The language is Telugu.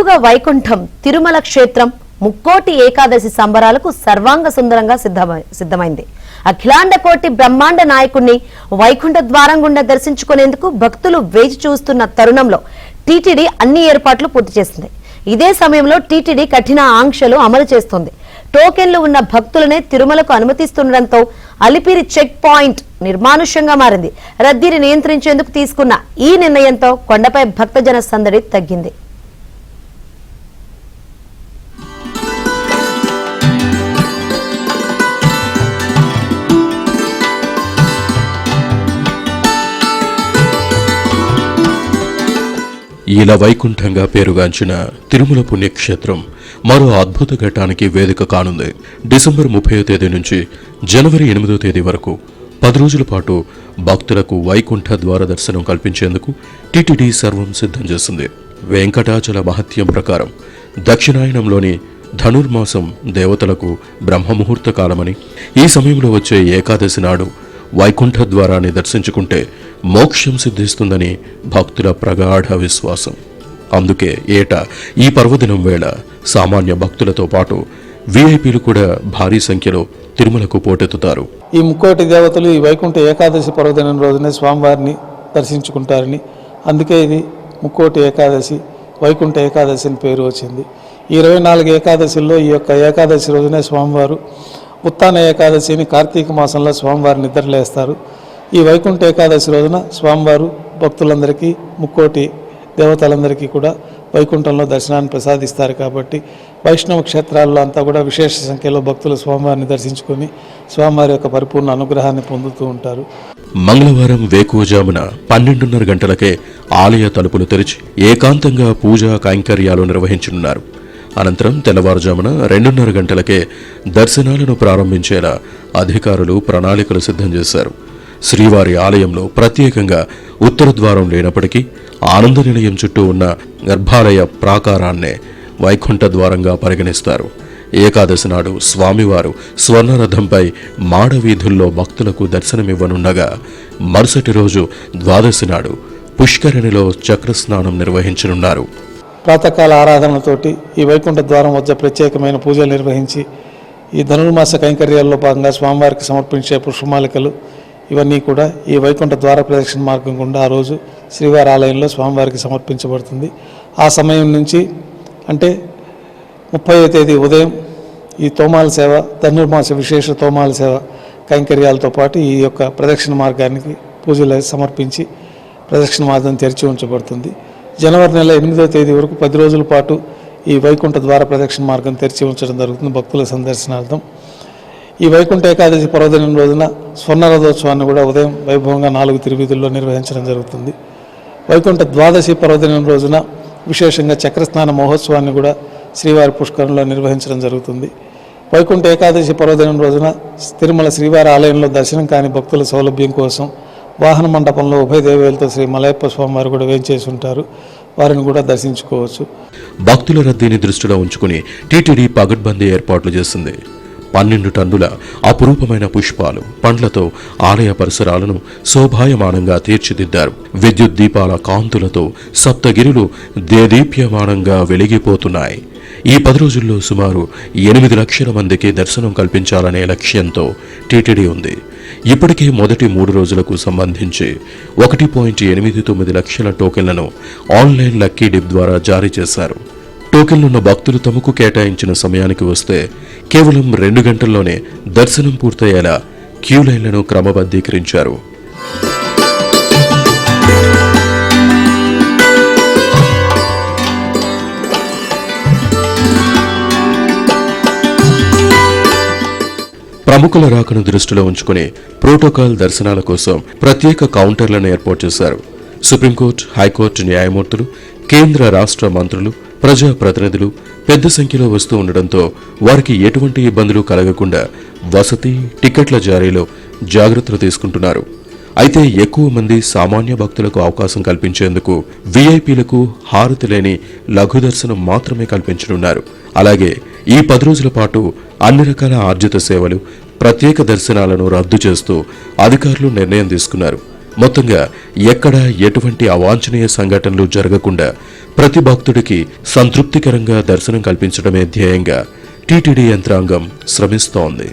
ముందుగా వైకుంఠం తిరుమల క్షేత్రం ముక్కోటి ఏకాదశి సంబరాలకు సర్వాంగ సుందరంగా సిద్ధమైంది. అఖిలాండ కోటి బ్రహ్మాండ నాయకుణ్ణి వైకుంఠ ద్వారం గుండా దర్శించుకునేందుకు భక్తులు వేచి చూస్తున్న తరుణంలో టీటీడీ అన్ని ఏర్పాట్లు పూర్తి చేసింది. ఇదే సమయంలో టీటీడీ కఠిన ఆంక్షలు అమలు చేస్తోంది. టోకెన్లు ఉన్న భక్తులనే తిరుమలకు అనుమతిస్తుండటంతో అలిపిరి చెక్ పాయింట్ నిర్మానుష్యంగా మారింది. రద్దీని నియంత్రించేందుకు తీసుకున్న ఈ నిర్ణయంతో కొండపై భక్తజన సందడి తగ్గింది. ఇలా వైకుంఠంగా పేరుగాంచిన తిరుమల పుణ్యక్షేత్రం మరో అద్భుత ఘట్టానికి వేదిక కానుంది. డిసెంబర్ 30వ తేదీ నుంచి జనవరి 8వ తేదీ వరకు 10 రోజుల పాటు భక్తులకు వైకుంఠ ద్వార దర్శనం కల్పించేందుకు టీటీడీ సర్వం సిద్ధం చేసింది. వెంకటాచల మహత్యం ప్రకారం దక్షిణాయనంలోని ధనుర్మాసం దేవతలకు బ్రహ్మముహూర్త కాలమని, ఈ సమయంలో వచ్చే ఏకాదశి నాడు వైకుంఠ ద్వారాన్ని దర్శించుకుంటే మోక్షం సిద్ధిస్తుందని భక్తుల ప్రగాఢ విశ్వాసం. అందుకే ఏటా ఈ పర్వదినం వేళ సామాన్య భక్తులతో పాటు వీఐపీలు కూడా భారీ సంఖ్యలో తిరుమలకు పోటెత్తుతారు. ఈ ముక్కోటి దేవతలు ఈ వైకుంఠ ఏకాదశి పర్వదినం రోజునే స్వామివారిని దర్శించుకుంటారని, అందుకే ఇది ముక్కోటి ఏకాదశి, వైకుంఠ ఏకాదశి అని పేరు వచ్చింది. ఈ 24 ఏకాదశిల్లో ఈ యొక్క ఏకాదశి రోజునే స్వామివారు ఉత్తాన ఏకాదశిని కార్తీక మాసంలో స్వామివారు నిద్రలేస్తారు. ఈ వైకుంఠ ఏకాదశి రోజున స్వామివారు భక్తులందరికీ, ముక్కోటి దేవతలందరికీ కూడా వైకుంఠంలో దర్శనాన్ని ప్రసాదిస్తారు. కాబట్టి వైష్ణవ క్షేత్రాల్లో అంతా కూడా విశేష సంఖ్యలో భక్తులు స్వామివారిని దర్శించుకొని స్వామివారి యొక్క పరిపూర్ణ అనుగ్రహాన్ని పొందుతూ ఉంటారు. మంగళవారం వేకువజామున 12:30 గంటలకే ఆలయ తలుపులు తెరిచి ఏకాంతంగా పూజా కైంకర్యాలు నిర్వహించనున్నారు. అనంతరం తెల్లవారుజామున 2:30 గంటలకే దర్శనాలను ప్రారంభించేలా అధికారులు ప్రణాళికలు సిద్ధం చేశారు. శ్రీవారి ఆలయంలో ప్రత్యేకంగా ఉత్తర ద్వారం లేనప్పటికీ ఆనంద నిలయం చుట్టూ ఉన్న గర్భాలయ ప్రాకారాన్నే వైకుంఠ ద్వారంగా పరిగణిస్తారు. ఏకాదశి నాడు స్వామివారు స్వర్ణరథంపై మాడవీధుల్లో భక్తులకు దర్శనమివ్వనుండగా, మరుసటి రోజు ద్వాదశి నాడు పుష్కరిణిలో చక్రస్నానం నిర్వహించనున్నారు. ప్రాతకాల ఆరాధనలతోటి ఈ వైకుంఠ ద్వారం వద్ద ప్రత్యేకమైన పూజలు నిర్వహించి ఈ ధనుర్మాస కైంకర్యాల్లో భాగంగా స్వామివారికి సమర్పించే పుష్పమాలికలు ఇవన్నీ కూడా ఈ వైకుంఠ ద్వార ప్రదక్షిణ మార్గం గుండా ఆ రోజు శ్రీవారి ఆలయంలో స్వామివారికి సమర్పించబడుతుంది. ఆ సమయం నుంచి అంటే 30వ తేదీ ఉదయం ఈ తోమాల సేవ, ధనుర్మాస విశేష తోమాల సేవ కైంకర్యాలతో పాటు ఈ యొక్క ప్రదక్షిణ మార్గానికి పూజలు సమర్పించి ప్రదక్షిణ మార్గం తెరిచి ఉంచబడుతుంది. జనవరి నెల 8వ తేదీ వరకు 10 రోజుల పాటు ఈ వైకుంఠ ద్వార ప్రదక్షిణ మార్గం తెరిచి ఉంచడం జరుగుతుంది భక్తుల సందర్శనార్థం. ఈ వైకుంఠ ఏకాదశి పర్వదినం రోజున స్వర్ణరథోత్సవాన్ని కూడా ఉదయం వైభవంగా 4 తిరువీధుల్లో నిర్వహించడం జరుగుతుంది. వైకుంఠ ద్వాదశి పర్వదినం రోజున విశేషంగా చక్రస్నాన మహోత్సవాన్ని కూడా శ్రీవారి పుష్కరంలో నిర్వహించడం జరుగుతుంది. వైకుంఠ ఏకాదశి పర్వదినం రోజున తిరుమల శ్రీవారి ఆలయంలో దర్శనం కాని భక్తుల సౌలభ్యం కోసం వాహన మండపంలో ఉభయ దేవేలతో శ్రీ మలయప్ప స్వామివారు కూడా వేంచేసి ఉంటారు. వారిని కూడా దర్శించుకోవచ్చు. భక్తుల రద్దీని దృష్టిలో ఉంచుకుని టీటీడీ పగడ్బందీ ఏర్పాట్లు చేసింది. 12 టన్నుల అపురూపమైన పుష్పాలు, పండ్లతో ఆలయ పరిసరాలను శోభాయమానంగా తీర్చిదిద్దారు. విద్యుత్ దీపాల కాంతులతో సప్తగిరులు దేదీప్యమానంగా వెలిగిపోతున్నాయి. ఈ 10 రోజుల్లో సుమారు 8 లక్షల మందికి దర్శనం కల్పించాలనే లక్ష్యంతో టీటీడీ ఉంది. ఇప్పటికే మొదటి 3 రోజులకు సంబంధించి 1.89 లక్షల టోకెన్లను ఆన్లైన్ లక్కీ డిప్ ద్వారా జారీ చేశారు. టోకెన్లున్న భక్తులు తమకు కేటాయించిన సమయానికి వస్తే కేవలం 2 గంటల్లోనే దర్శనం పూర్తయ్యేలా క్యూ లైన్లను క్రమబద్ధీకరించారు. ప్రముఖుల రాకను దృష్టిలో ఉంచుకుని ప్రోటోకాల్ దర్శనాల కోసం ప్రత్యేక కౌంటర్లను ఏర్పాటు చేశారు. సుప్రీంకోర్టు, హైకోర్టు న్యాయమూర్తులు, కేంద్ర రాష్ట్ర మంత్రులు, ప్రజాప్రతినిధులు పెద్ద సంఖ్యలో వస్తూ ఉండడంతో వారికి ఎటువంటి ఇబ్బందులు కలగకుండా వసతి, టికెట్ల జారీలో జాగ్రత్తలు తీసుకుంటున్నారు. అయితే ఎక్కువ మంది సామాన్య భక్తులకు అవకాశం కల్పించేందుకు వీఐపీలకు హారతి లేని లఘు దర్శనం మాత్రమే కల్పించనున్నారు. అలాగే ఈ 10 రోజుల పాటు అన్ని రకాల ఆర్జిత సేవలు, ప్రత్యేక దర్శనాలను రద్దు చేస్తూ అధికారులు నిర్ణయం తీసుకున్నారు. మొత్తంగా ఎక్కడా ఎటువంటి అవాంఛనీయ సంఘటనలు జరగకుండా ప్రతి భక్తుడికి సంతృప్తికరంగా దర్శనం కల్పించడమే ధ్యేయంగా టీటీడీ యంత్రాంగం శ్రమిస్తోంది.